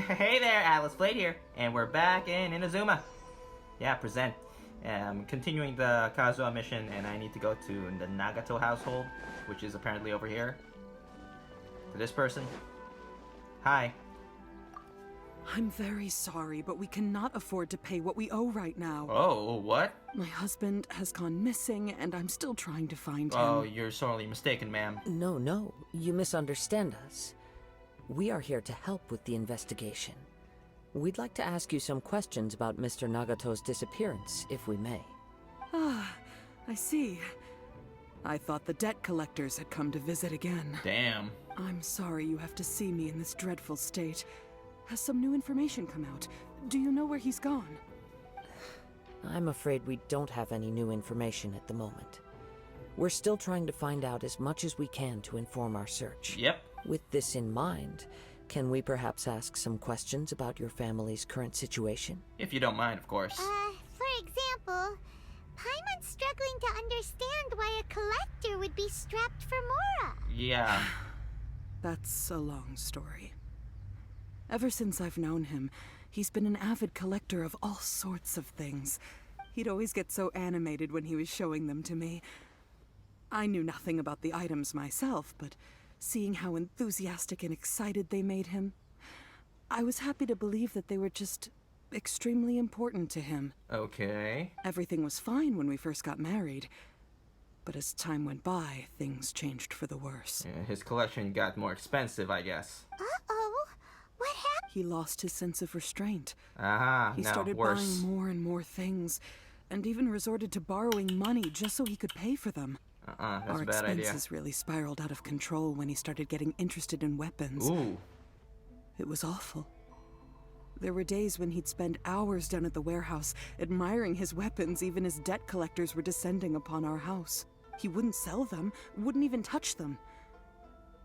Hey there, Atlas Blade here, and we're back in Inazuma. Yeah, present. Continuing the Kazuha mission, and I need to go to the Nagato household, which is apparently over here. To this person. Hi. I'm very sorry, but we cannot afford to pay what we owe right now. Oh, what? My husband has gone missing, and I'm still trying to find him. Oh, you're sorely mistaken, ma'am. No, you misunderstand us. We are here to help with the investigation. We'd like to ask you some questions about Mr. Nagato's disappearance, if we may. Ah, I see. I thought the debt collectors had come to visit again. Damn. I'm sorry you have to see me in this dreadful state. Has some new information come out? Do you know where he's gone? I'm afraid we don't have any new information at the moment. We're still trying to find out as much as we can to inform our search. Yep. With this in mind, can we perhaps ask some questions about your family's current situation? If you don't mind, of course. For example, Paimon's struggling to understand why a collector would be strapped for Mora. Yeah. That's a long story. Ever since I've known him, he's been an avid collector of all sorts of things. He'd always get so animated when he was showing them to me. I knew nothing about the items myself, but seeing how enthusiastic and excited they made him, I was happy to believe that they were just extremely important to him. Okay. Everything was fine when we first got married, but as time went by, things changed for the worse. Yeah, his collection got more expensive, I guess. Uh-oh. What happened? He lost his sense of restraint. Aha, He now started worse. buying more and more things, and even resorted to borrowing money just so he could pay for them. That's Our a bad idea. expenses really spiraled out of control when he started getting interested in weapons. Ooh. It was awful. There were days when he'd spend hours down at the warehouse admiring his weapons even as debt collectors were descending upon our house. He wouldn't sell them, wouldn't even touch them.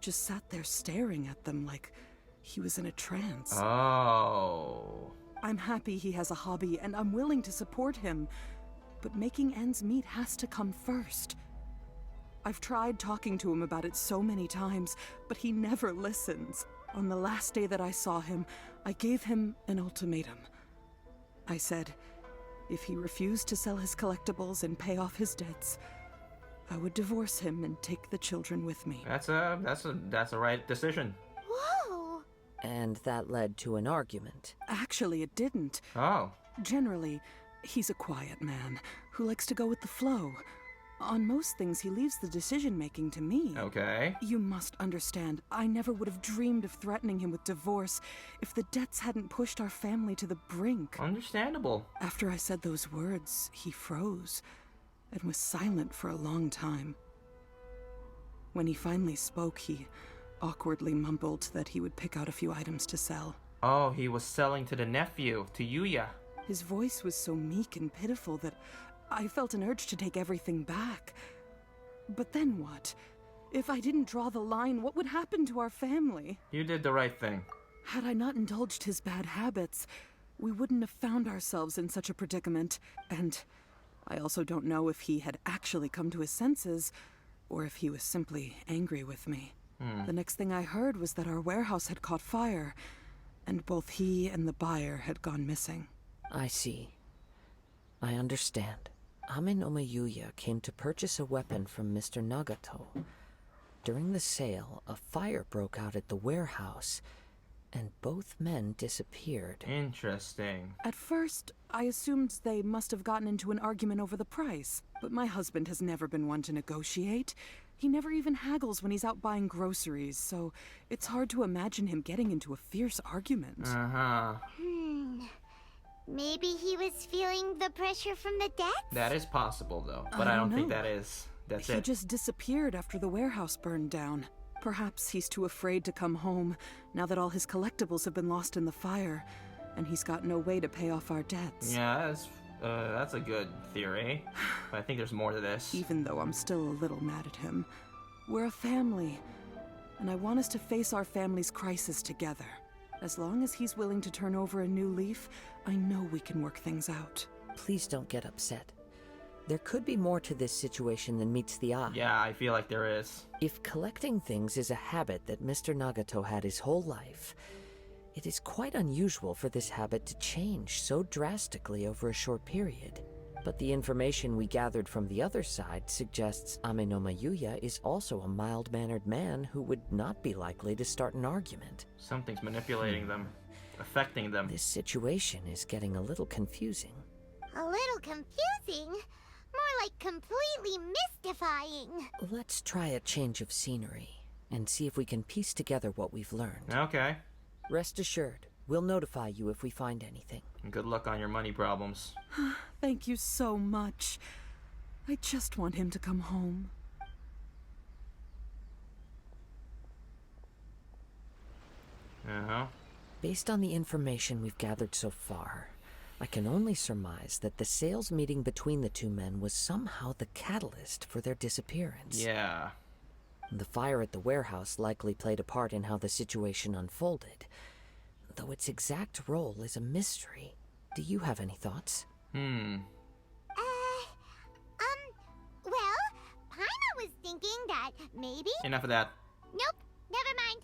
Just sat there staring at them like he was in a trance. Oh. I'm happy he has a hobby and I'm willing to support him, but making ends meet has to come first. I've tried talking to him about it so many times, but he never listens. On the last day that I saw him, I gave him an ultimatum. I said, if he refused to sell his collectibles and pay off his debts, I would divorce him and take the children with me. That's a right decision. Whoa. And that led to an argument. Actually, it didn't. Oh. Generally, he's a quiet man who likes to go with the flow. On most things, he leaves the decision-making to me. Okay. You must understand, I never would have dreamed of threatening him with divorce if the debts hadn't pushed our family to the brink. Understandable. After I said those words, he froze and was silent for a long time. When he finally spoke, he awkwardly mumbled that he would pick out a few items to sell. Oh, he was selling to the nephew, to Yuya. His voice was so meek and pitiful that I felt an urge to take everything back. But then what? If I didn't draw the line, what would happen to our family? You did the right thing. Had I not indulged his bad habits, we wouldn't have found ourselves in such a predicament. And I also don't know if he had actually come to his senses, or if he was simply angry with me. The next thing I heard was that our warehouse had caught fire, and both he and the buyer had gone missing. I see. I understand. Amin Yuya came to purchase a weapon from Mr. Nagato. During the sale, a fire broke out at the warehouse, and both men disappeared. Interesting. At first, I assumed they must have gotten into an argument over the price, but my husband has never been one to negotiate. He never even haggles when he's out buying groceries, so it's hard to imagine him getting into a fierce argument. Uh-huh. Maybe he was feeling the pressure from the debts? That is possible, though. But I don't think know. that's He it. just disappeared after the warehouse burned down. Perhaps he's too afraid to come home now that all his collectibles have been lost in the fire, and he's got no way to pay off our debts. Yeah, that's a good theory. But I think there's more to this. Even though I'm still a little mad at him. We're a family, and I want us to face our family's crisis together. As long as he's willing to turn over a new leaf, I know we can work things out. Please don't get upset. There could be more to this situation than meets the eye. Yeah, I feel like there is. If collecting things is a habit that Mr. Nagato had his whole life, It is quite unusual for this habit to change so drastically over a short period. But the information we gathered from the other side suggests Amenoma Yuya is also a mild-mannered man who would not be likely to start an argument. Something's manipulating them, affecting them. This situation is getting a little confusing. A little confusing? More like completely mystifying. Let's try a change of scenery and see if we can piece together what we've learned. Okay. Rest assured, we'll notify you if we find anything. Good luck on your money problems. Thank you so much. I just want him to come home. Uh-huh. Based on the information we've gathered so far, I can only surmise that the sales meeting between the two men was somehow the catalyst for their disappearance. Yeah. The fire at the warehouse likely played a part in how the situation unfolded, though its exact role is a mystery. Do you have any thoughts? Well, Paimon was thinking that maybe... Enough of that. Nope, never mind.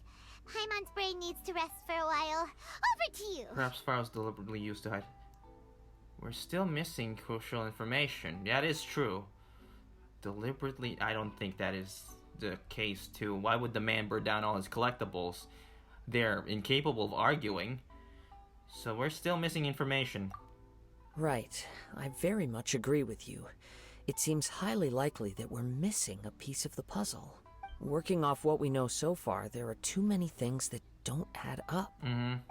Paimon's brain needs to rest for a while. Over to you. Perhaps files deliberately used to hide. We're still missing crucial information. That is true. Deliberately, I don't think that is the case too. Why would the man burn down all his collectibles? They're incapable of arguing. So we're still missing information. Right. I very much agree with you. It seems highly likely that we're missing a piece of the puzzle. Working off what we know so far, there are too many things that don't add up.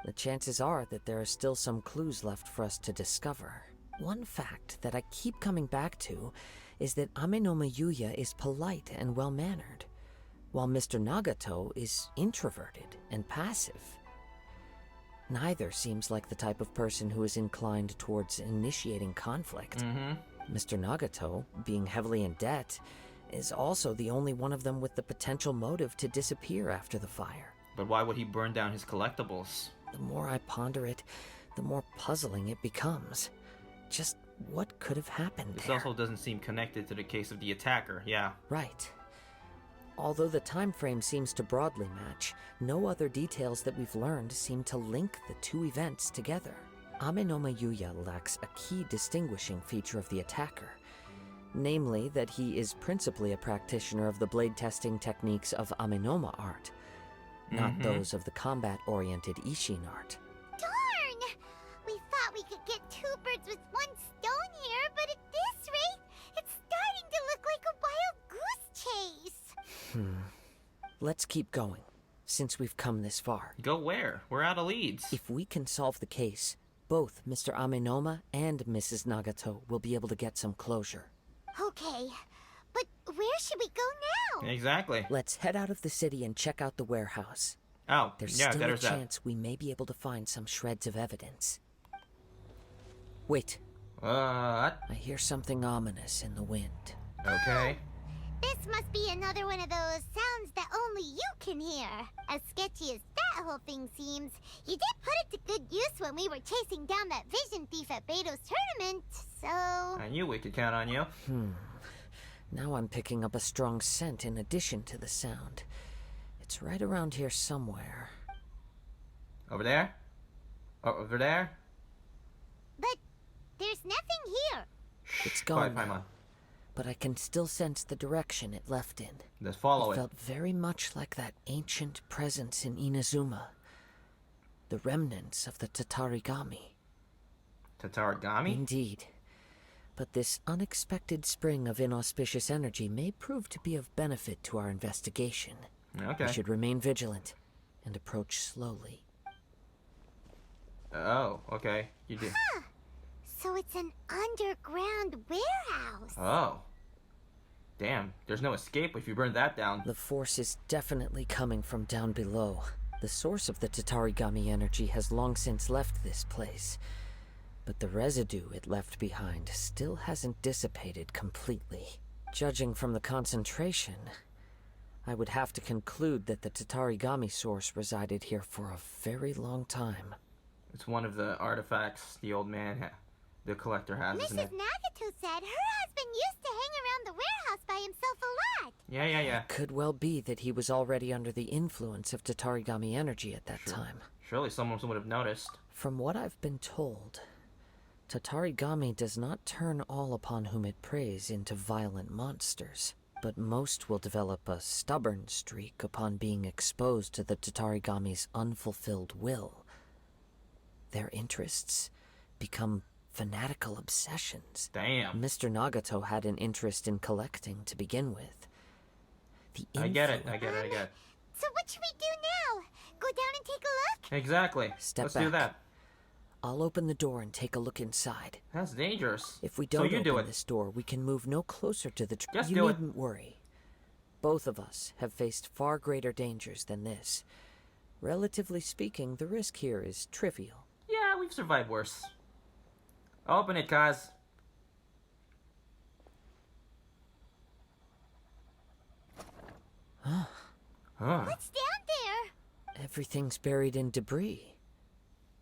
The chances are that there are still some clues left for us to discover. One fact that I keep coming back to is that Amenoma Yuya is polite and well-mannered, while Mr. Nagato is introverted and passive. Neither seems like the type of person who is inclined towards initiating conflict. Mr. Nagato, being heavily in debt, is also the only one of them with the potential motive to disappear after the fire. But why would he burn down his collectibles? The more I ponder it, the more puzzling it becomes. Just what could have happened This there? also doesn't seem connected to the case of the attacker, yeah. Right. Although the time frame seems to broadly match, no other details that we've learned seem to link the two events together. Amenoma Yuya lacks a key distinguishing feature of the attacker, namely that he is principally a practitioner of the blade testing techniques of Amenoma art, not those of the combat-oriented Ishin art. Darn! We thought we could get two birds with one stone here, but at this rate, it's starting to look like a wild goose chase. Let's keep going, since we've come this far. Go where? We're out of leads. If we can solve the case, both Mr. Amenoma and Mrs. Nagato will be able to get some closure. Okay, but where should we go now? Exactly. Let's head out of the city and check out the warehouse. Oh, There's yeah, still a there's that. chance we may be able to find some shreds of evidence. Wait, What? I hear something ominous in the wind. Okay. This must be another one of those sounds that only you can hear. As sketchy as that whole thing seems, you did put it to good use when we were chasing down that vision thief at Beto's tournament, so... I knew we could count on you. Now I'm picking up a strong scent in addition to the sound. It's right around here somewhere. Over there? Oh, over there? But there's nothing here. It's Quiet, gone Paimon. now, but I can still sense the direction it left in. Let's follow It it. felt very much like that ancient presence in Inazuma. The remnants of the Tatarigami. Tatarigami? Indeed. But this unexpected spring of inauspicious energy may prove to be of benefit to our investigation. Okay. We should remain vigilant and approach slowly. Oh, okay. You did. So it's an underground warehouse. Oh. Damn, there's no escape if you burn that down. The force is definitely coming from down below. The source of the Tatarigami energy has long since left this place, but the residue it left behind still hasn't dissipated completely. Judging from the concentration, I would have to conclude that the Tatarigami source resided here for a very long time. It's one of the artifacts the old man, the collector has, isn't Mrs. it? Nagato said her husband used to hang around the warehouse by himself a lot. Yeah. Could well be that he was already under the influence of Tatarigami energy at that time. Surely someone would have noticed. From what I've been told, Tatarigami does not turn all upon whom it preys into violent monsters, but most will develop a stubborn streak upon being exposed to the Tatarigami's unfulfilled will. Their interests become fanatical obsessions. Damn. Mr. Nagato had an interest in collecting to begin with. I get it. So what should we do now? Go down and take a look? Exactly. Let's do that. I'll open the door and take a look inside. That's dangerous. If we don't do open it. this door, we can move no closer to the Just You do it. needn't worry. Both of us have faced far greater dangers than this. Relatively speaking, the risk here is trivial. Yeah, we've survived worse. Open it, Kaz. Huh. What's down there? Everything's buried in debris.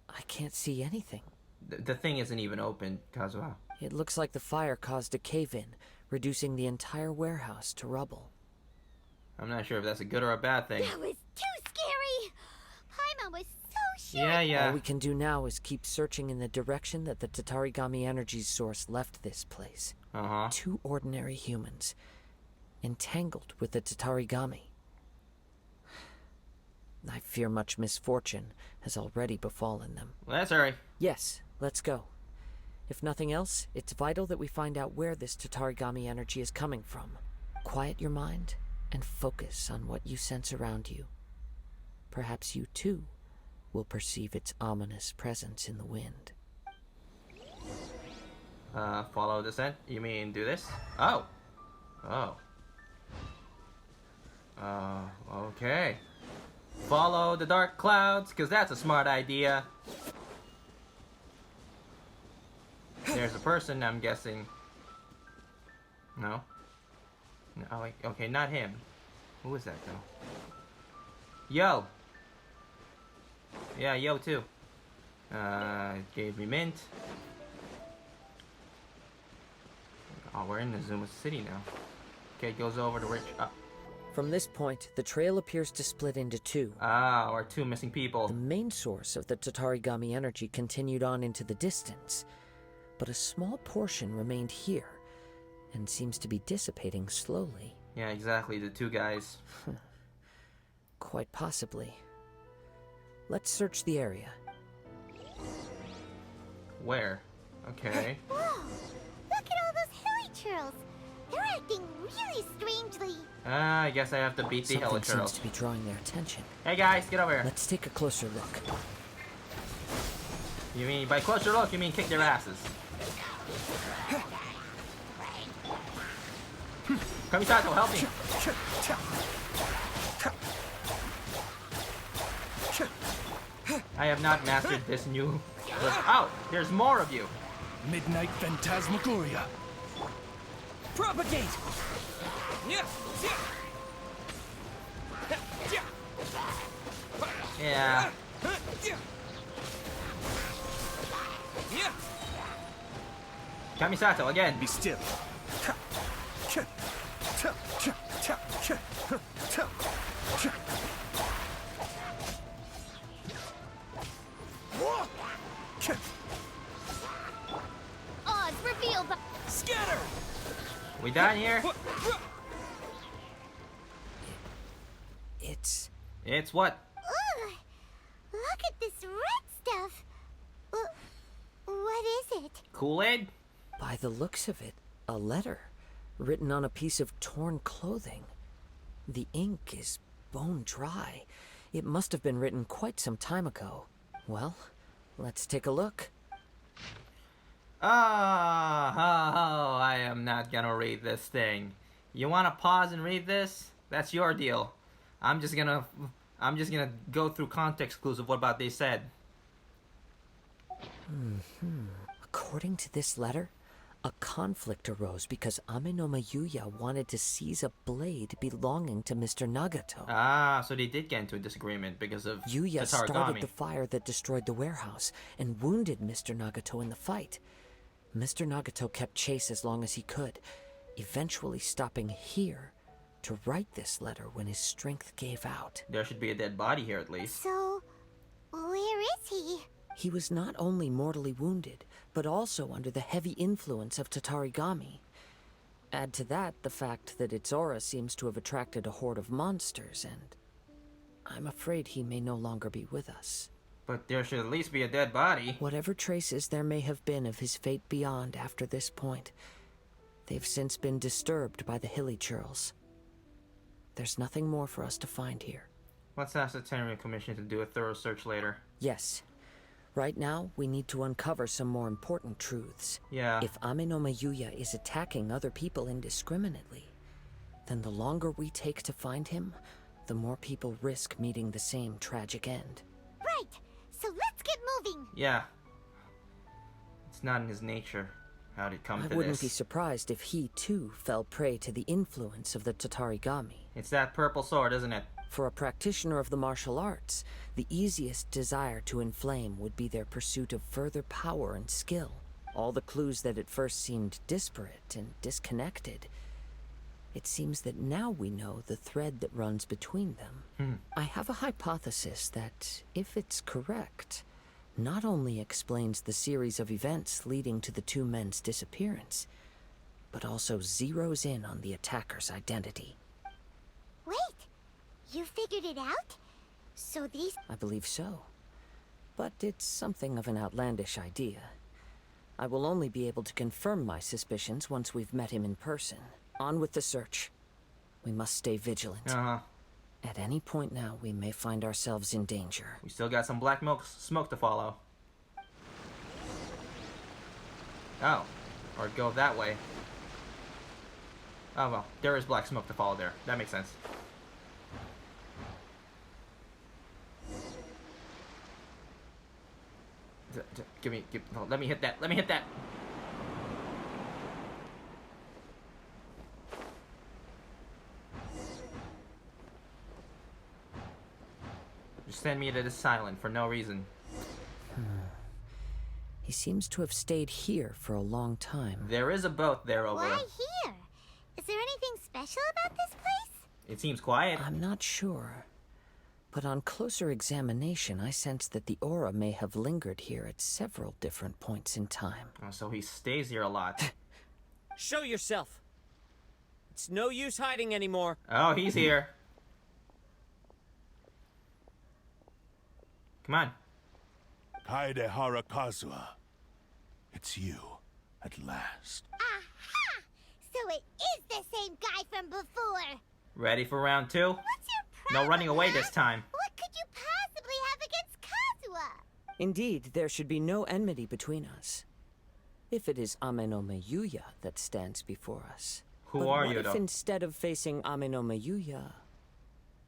I can't see anything. The thing isn't even open, Kazuha. It looks like the fire caused a cave-in, reducing the entire warehouse to rubble. I'm not sure if that's a good or a bad thing. That was too scary. Paimon was so sure. Yeah. All we can do now is keep searching in the direction that the Tatarigami energy's source left this place. Uh-huh. 2 ordinary humans, entangled with the Tatarigami. I fear much misfortune has already befallen them. Let's hurry. Yes, let's go. If nothing else, it's vital that we find out where this Tatarigami energy is coming from. Quiet your mind and focus on what you sense around you. Perhaps you, too, will perceive its ominous presence in the wind. Follow the scent? You mean do this? Oh. Okay. Follow the dark clouds, because that's a smart idea. There's a person, I'm guessing. No? Oh, wait, okay, not him. Who is that, though? Yo! Yeah, yo, too. It gave me mint. Oh, we're in Inazuma City now. Okay, it goes over to Rich. From this point, the trail appears to split into 2. Our 2 missing people. The main source of the Tatarigami energy continued on into the distance, but a small portion remained here, and seems to be dissipating slowly. Yeah, exactly, the 2 guys. Quite possibly. Let's search the area. Where? Okay. Whoa! Look at all those hilly churls. They're acting really strangely. I guess I have to beat the Something seems Helichurls. to be drawing their attention. Hey guys, get over here. Let's take a closer look. You mean, by closer look, you mean kick their asses. Kamisato, help me. I have not mastered this new... Oh, there's more of you. Midnight Phantasmagoria. Propagate! Yeah. Kamisato, again. Be still. Odds revealed by... Scatter! We done here? It's what? Ugh! Look at this red stuff. What is it? Kool-Aid? By the looks of it, a letter, written on a piece of torn clothing. The ink is bone dry. It must have been written quite some time ago. Well, let's take a look. I am not gonna read this thing. You wanna pause and read this? That's your deal. I'm just gonna go through context clues of what about they said. According to this letter, a conflict arose because Amenoma Yuya wanted to seize a blade belonging to Mr. Nagato. So they did get into a disagreement because of Yuya started Tatarigami. the fire that destroyed the warehouse and wounded Mr. Nagato in the fight. Mr. Nagato kept chase as long as he could, eventually stopping here to write this letter when his strength gave out. There should be a dead body here at least. So, where is he? He was not only mortally wounded, but also under the heavy influence of Tatarigami. Add to that the fact that its aura seems to have attracted a horde of monsters, and I'm afraid he may no longer be with us. But there should at least be a dead body. Whatever traces there may have been of his fate beyond after this point, they've since been disturbed by the hilly churls. There's nothing more for us to find here. Let's ask the Tenryun Commission to do a thorough search later. Yes. Right now, we need to uncover some more important truths. Yeah. If Amenoma Yuya is attacking other people indiscriminately, then the longer we take to find him, the more people risk meeting the same tragic end. Right, so let's get moving. Yeah. It's not in his nature. How'd it come to I this? wouldn't be surprised if he, too, fell prey to the influence of the Tatarigami. It's that purple sword, isn't it? For a practitioner of the martial arts, the easiest desire to inflame would be their pursuit of further power and skill. All the clues that at first seemed disparate and disconnected. It seems that now we know the thread that runs between them. I have a hypothesis that, if it's correct, not only explains the series of events leading to the two men's disappearance, but also zeroes in on the attacker's identity. Wait, you figured it out? So these... I believe so. But it's something of an outlandish idea. I will only be able to confirm my suspicions once we've met him in person. On with the search. We must stay vigilant. Uh-huh. At any point now, we may find ourselves in danger. We still got some black smoke to follow. Oh. Or go that way. Oh, well. There is black smoke to follow there. That makes sense. Let me hit that. Let me hit that. Just send me to the silent for no reason. He seems to have stayed here for a long time. There is a boat there over. Why here? Is there anything special about this place? It seems quiet. I'm not sure. But on closer examination, I sense that the aura may have lingered here at several different points in time. Oh, so he stays here a lot. Show yourself! It's no use hiding anymore. Oh, he's here. Come on. Kaedehara Kazuha. It's you, at last. Aha! So it is the same guy from before. Ready for round two? What's your problem? No running away huh? this time. What could you possibly have against Kazuha? Indeed, there should be no enmity between us. If it is Amenoma Yuya that stands before us. Who But are what you, if though? instead of facing Amenoma Yuya,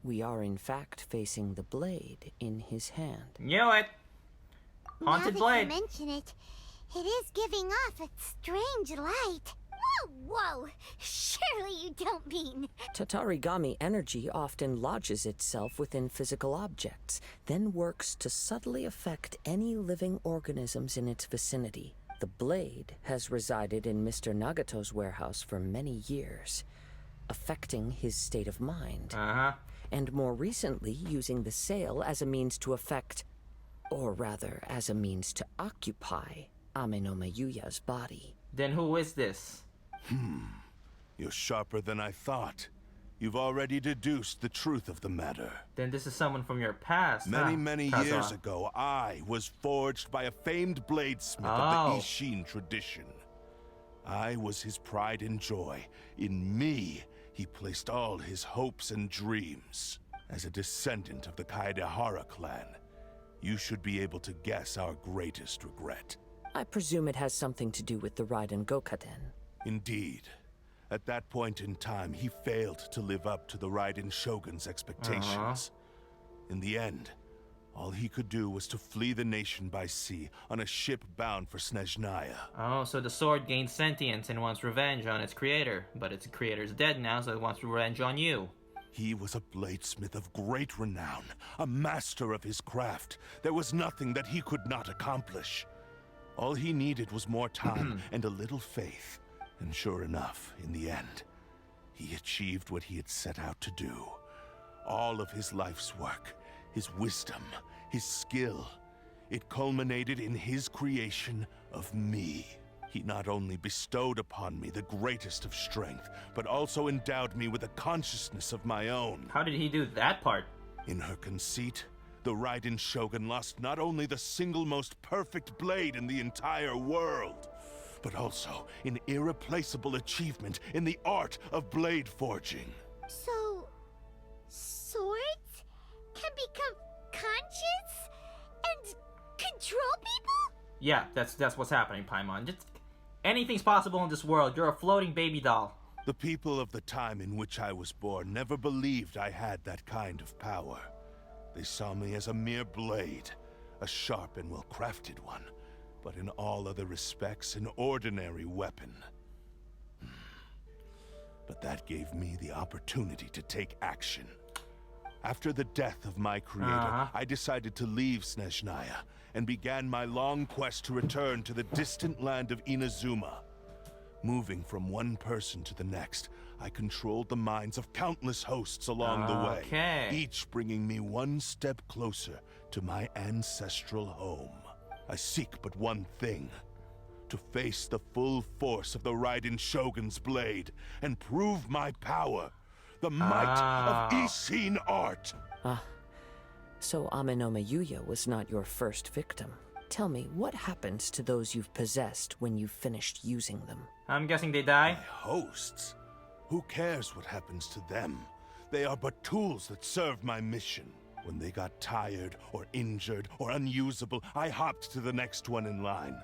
we are in fact facing the blade in his hand? Knew it. Haunted now blade. that you mention it, it is giving off a strange light. Whoa! Surely you don't mean... Tatarigami energy often lodges itself within physical objects, then works to subtly affect any living organisms in its vicinity. The blade has resided in Mr. Nagato's warehouse for many years, affecting his state of mind. Uh-huh. And more recently, using the sail as a means to affect, or rather, as a means to occupy, Amenoma Yuya's body. Then who is this? You're sharper than I thought. You've already deduced the truth of the matter. Then this is someone from your past, Many huh, years Kazuha? ago, I was forged by a famed bladesmith Oh. of the Ishin tradition. I was his pride and joy. In me, he placed all his hopes and dreams. As a descendant of the Kaedehara clan, you should be able to guess our greatest regret. I presume it has something to do with the Raiden Gokaden. Indeed. At that point in time, he failed to live up to the Raiden Shogun's expectations. In the end, all he could do was to flee the nation by sea on a ship bound for Snezhnaya. Oh, so the sword gained sentience and wants revenge on its creator. But its creator's dead now, so it wants revenge on you. He was a bladesmith of great renown, a master of his craft. There was nothing that he could not accomplish. All he needed was more time and a little faith. And sure enough, in the end, He achieved what he had set out to do. All of his life's work, his wisdom, his skill, it culminated in his creation of me. He not only bestowed upon me the greatest of strength, but also endowed me with a consciousness of my own. How did he do that part? In her conceit, the Raiden Shogun lost not only the single most perfect blade in the entire world, but also an irreplaceable achievement in the art of blade forging. So, swords can become conscious and control people? Yeah, that's what's happening, Paimon. Just anything's possible in this world. You're a floating baby doll. The people of the time in which I was born never believed I had that kind of power. They saw me as a mere blade, a sharp and well-crafted one, but in all other respects an ordinary weapon. But that gave me the opportunity to take action. After the death of my creator, I decided to leave Snezhnaya and began my long quest to return to the distant land of Inazuma. Moving from one person to the next, I controlled the minds of countless hosts along the way, each bringing me one step closer to my ancestral home. I seek but one thing: to face the full force of the Raiden Shogun's blade and prove my power, the might of Ishin art. So Amenoma Yuya was not your first victim. Tell me, what happens to those you've possessed when you've finished using them? I'm guessing they die. My hosts? Who cares what happens to them? They are but tools that serve my mission. When they got tired, or injured, or unusable, I hopped to the next one in line.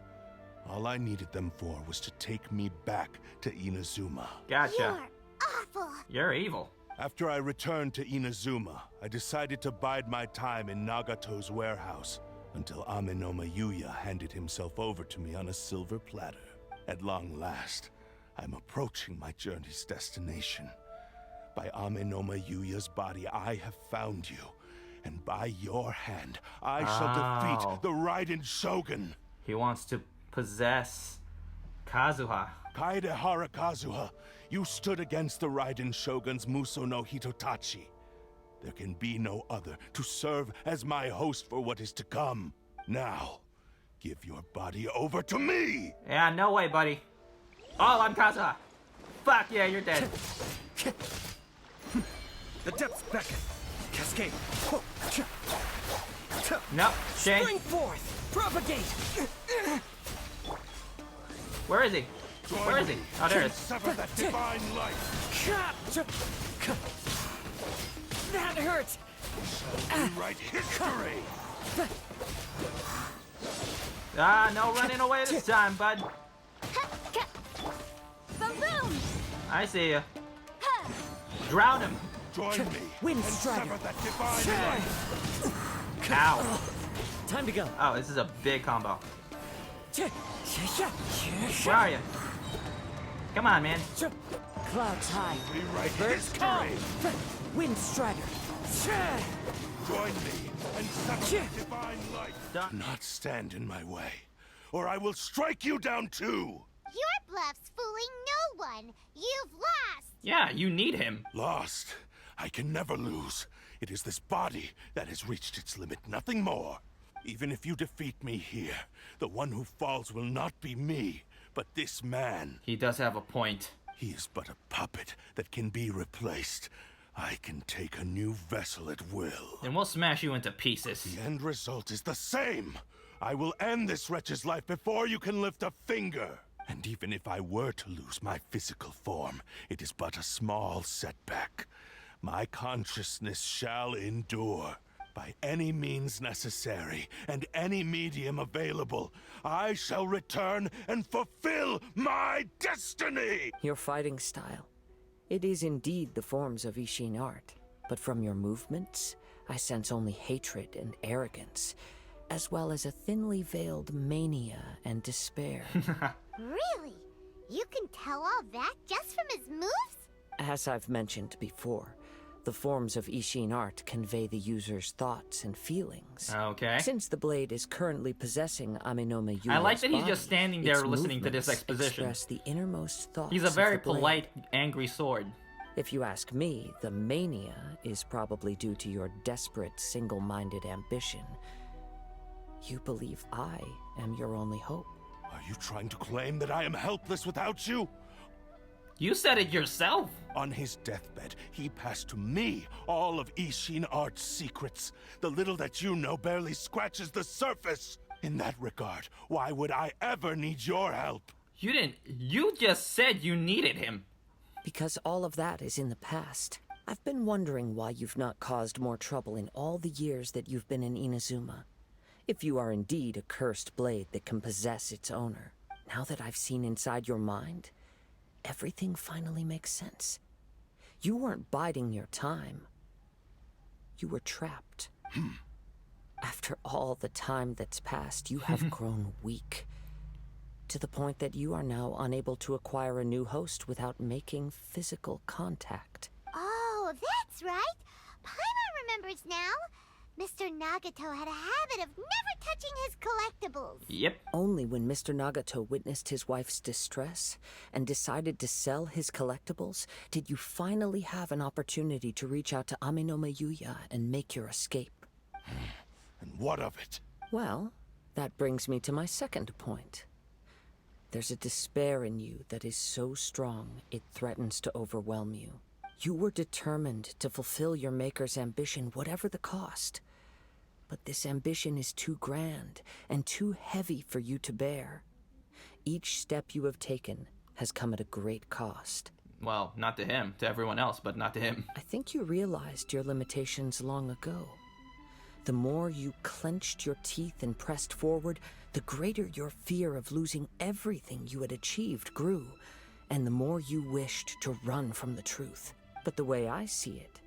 All I needed them for was to take me back to Inazuma. Gotcha. You're awful. You're evil. After I returned to Inazuma, I decided to bide my time in Nagato's warehouse until Amenoma Yuya handed himself over to me on a silver platter. At long last, I'm approaching my journey's destination. By Amenoma Yuya's body, I have found you, and by your hand, I shall defeat the Raiden Shogun. He wants to possess Kazuha. Kaedehara Kazuha, you stood against the Raiden Shogun's Muso no Hitotachi. There can be no other to serve as my host for what is to come. Now, give your body over to me! Yeah, no way, buddy. Oh, I'm Kazuha. Fuck yeah, you're dead. The depths beckon. Cascade. No, Shane. Spring forth. Propagate. Where is he? Where is he? Oh, there it is. Sever that divine light! That hurts. Rewrite history! No running away this time, bud. Balloon! I see you. Drown him. Join me Wind and strider. sever that divine light! Ow. Time to go. Oh, this is a big combo. Where are you? Come on, man. Clouds high. Rewrite history! Wind strider. Join me and sever that divine light! Done. Do not stand in my way, or I will strike you down too! Your bluff's fooling no one. You've lost. Yeah, you need him. Lost. I can never lose. It is this body that has reached its limit, nothing more. Even if you defeat me here, the one who falls will not be me, but this man. He does have a point. He is but a puppet that can be replaced. I can take a new vessel at will. Then we'll smash you into pieces. The end result is the same. I will end this wretch's life before you can lift a finger. And even if I were to lose my physical form, it is but a small setback. My consciousness shall endure. By any means necessary, and any medium available, I shall return and fulfill my destiny! Your fighting style. It is indeed the forms of Ishin art, but from your movements, I sense only hatred and arrogance, as well as a thinly veiled mania and despair. Really? You can tell all that just from his moves? As I've mentioned before, the forms of Ishin art convey the user's thoughts and feelings. Okay. Since the blade is currently possessing Amenoma Yuya's I like that he's body, just standing there its listening to this movements exposition. express the innermost thoughts He's a of very the blade. polite, angry sword. If you ask me, the mania is probably due to your desperate, single-minded ambition. You believe I am your only hope. Are you trying to claim that I am helpless without you? You said it yourself. On his deathbed, he passed to me all of Ishin Art's secrets. The little that you know barely scratches the surface. In that regard, why would I ever need your help? You didn't. You just said you needed him. Because all of that is in the past. I've been wondering why you've not caused more trouble in all the years that you've been in Inazuma. If you are indeed a cursed blade that can possess its owner. Now that I've seen inside your mind, everything finally makes sense. You weren't biding your time. You were trapped. After all the time that's passed, you have grown weak. To the point that you are now unable to acquire a new host without making physical contact. Oh, that's right. Paimon remembers now. Mr. Nagato had a habit of never touching his collectibles. Yep. Only when Mr. Nagato witnessed his wife's distress and decided to sell his collectibles did you finally have an opportunity to reach out to Aminoma Yuya and make your escape. And what of it? Well, that brings me to my second point. There's a despair in you that is so strong it threatens to overwhelm you. You were determined to fulfill your maker's ambition, whatever the cost. But this ambition is too grand and too heavy for you to bear. Each step you have taken has come at a great cost. Well, not to him. To everyone else, but not to him. I think you realized your limitations long ago. The more you clenched your teeth and pressed forward, the greater your fear of losing everything you had achieved grew, and the more you wished to run from the truth. But the way I see it,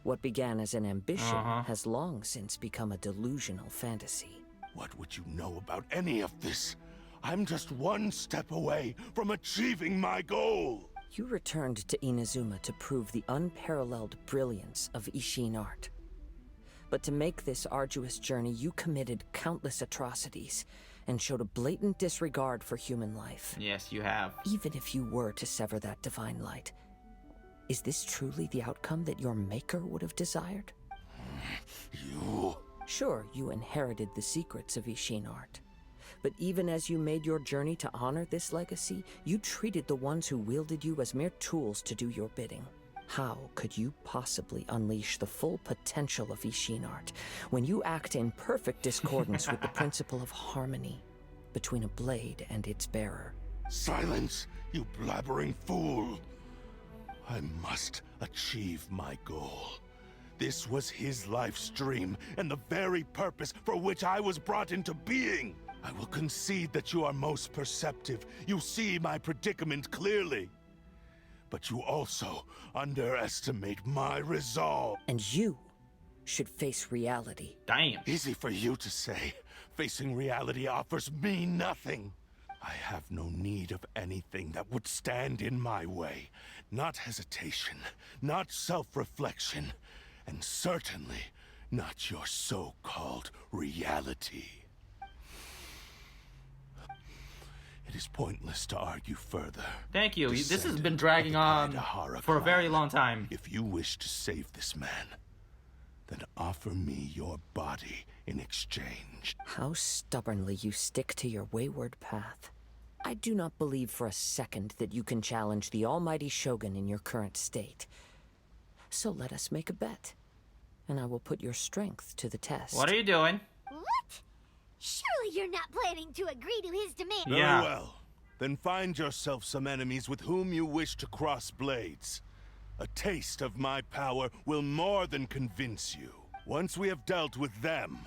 what began as an ambition has long since become a delusional fantasy. What would you know about any of this? I'm just one step away from achieving my goal. You returned to Inazuma to prove the unparalleled brilliance of Ishin art. But to make this arduous journey, you committed countless atrocities and showed a blatant disregard for human life. Yes, you have. Even if you were to sever that divine light, is this truly the outcome that your maker would have desired? You... Sure, you inherited the secrets of Ishin art. But even as you made your journey to honor this legacy, you treated the ones who wielded you as mere tools to do your bidding. How could you possibly unleash the full potential of Ishin art when you act in perfect discordance with the principle of harmony between a blade and its bearer? Silence, you blabbering fool! I must achieve my goal. This was his life's dream, and the very purpose for which I was brought into being. I will concede that you are most perceptive. You see my predicament clearly. But you also underestimate my resolve. And you should face reality. Damn. Easy for you to say. Facing reality offers me nothing. I have no need of anything that would stand in my way. Not hesitation, not self-reflection, and certainly not your so-called reality. It is pointless to argue further. Thank you. This has Descendant been of dragging the on Kaidahara for a very clan. long time. If you wish to save this man, then offer me your body in exchange. How stubbornly you stick to your wayward path. I do not believe for a second that you can challenge the almighty Shogun in your current state. So let us make a bet, and I will put your strength to the test. What are you doing? What? Surely you're not planning to agree to his demand. Yeah. Very well. Then find yourself some enemies with whom you wish to cross blades. A taste of my power will more than convince you. Once we have dealt with them,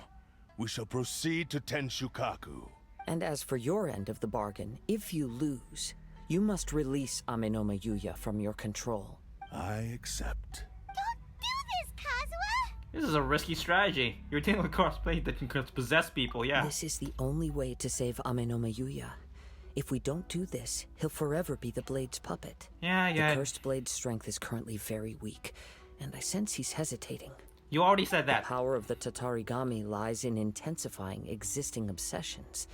we shall proceed to Tenshukaku. And as for your end of the bargain, if you lose, you must release Aminoma Yuya from your control. I accept. Don't do this, Kazuha! This is a risky strategy. You're dealing with crossplay that can possess people, yeah. This is the only way to save Aminoma Yuya. If we don't do this, he'll forever be the Blade's puppet. Yeah. The Cursed Blade's strength is currently very weak, and I sense he's hesitating. You already said that. The power of the Tatarigami lies in intensifying existing obsessions.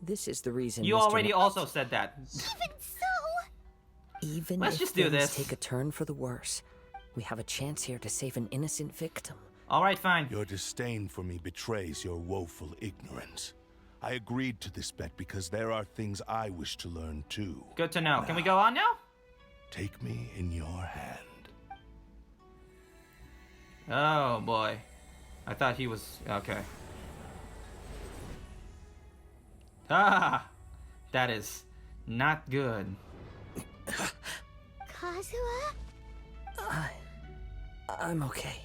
This is the reason You Mr. already also said that. Even so... Even Let's if just do things this. take a turn for the worse, we have a chance here to save an innocent victim. All right, fine. Your disdain for me betrays your woeful ignorance. I agreed to this bet because there are things I wish to learn too. Good to know. Can we go on now? Take me in your hand. Oh boy. I thought he was okay. Ah, that is not good. Kazuha? I'm okay.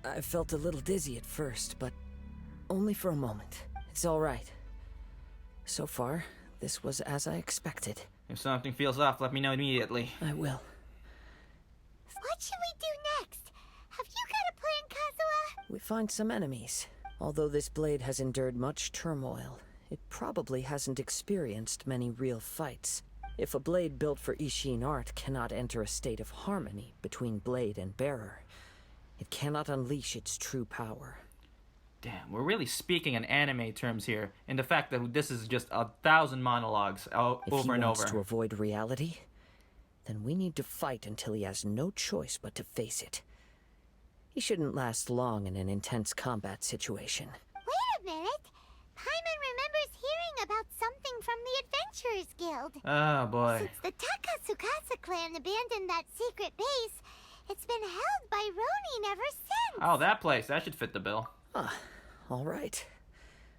I felt a little dizzy at first, but only for a moment. It's all right. So far, this was as I expected. If something feels off, let me know immediately. I will. What should we do next? Have you got a plan, Kazuha? We find some enemies. Although this blade has endured much turmoil, it probably hasn't experienced many real fights. If a blade built for Ishin art cannot enter a state of harmony between blade and bearer, it cannot unleash its true power. Damn, we're really speaking in anime terms here, in the fact that this is just 1,000 monologues over and If he wants over. to avoid reality, then we need to fight until he has no choice but to face it. He shouldn't last long in an intense combat situation. Wait a minute. Paimon remembers hearing about something from the Adventurers Guild. Oh boy. Since the Takasukasa clan abandoned that secret base, it's been held by Ronin ever since. Oh, that place. That should fit the bill. Ah, all right.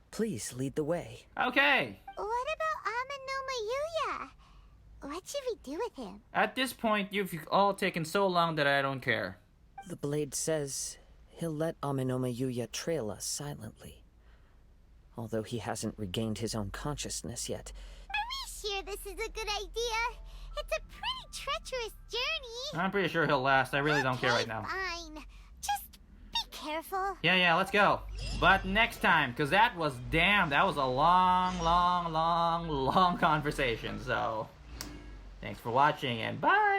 Please lead the way. Okay. What about Amanoma Yuya? What should we do with him? At this point, you've all taken so long that I don't care. The blade says he'll let Aminoma Yuya trail us silently. Although he hasn't regained his own consciousness yet. Are we sure this is a good idea? It's a pretty treacherous journey. I'm pretty sure he'll last. I really don't care right now. Fine. Just be careful. Yeah, let's go. But next time, because that was a long conversation. So, thanks for watching and bye.